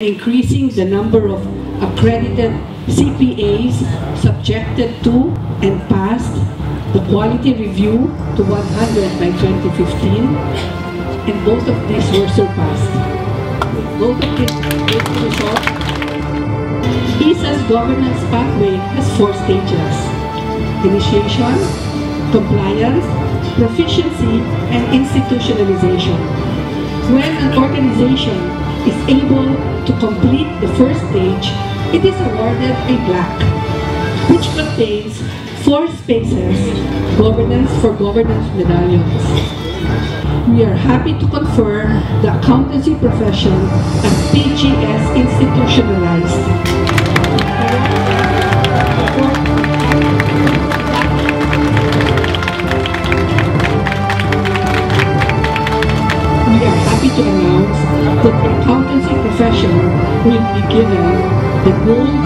increasing the number of accredited CPAs subjected to and passed the quality review to 100 by 2015, and both of these were surpassed. Both of these results. ESA's governance pathway has 4 stages: initiation, compliance, proficiency, and institutionalization. When an organization is able to complete the first stage, it is awarded a plaque, which contains 4 spaces, governance for governance medallions. We are happy to confer the accountancy profession as PGS institutionalized. We are happy to announce that the accountancy profession will be given the gold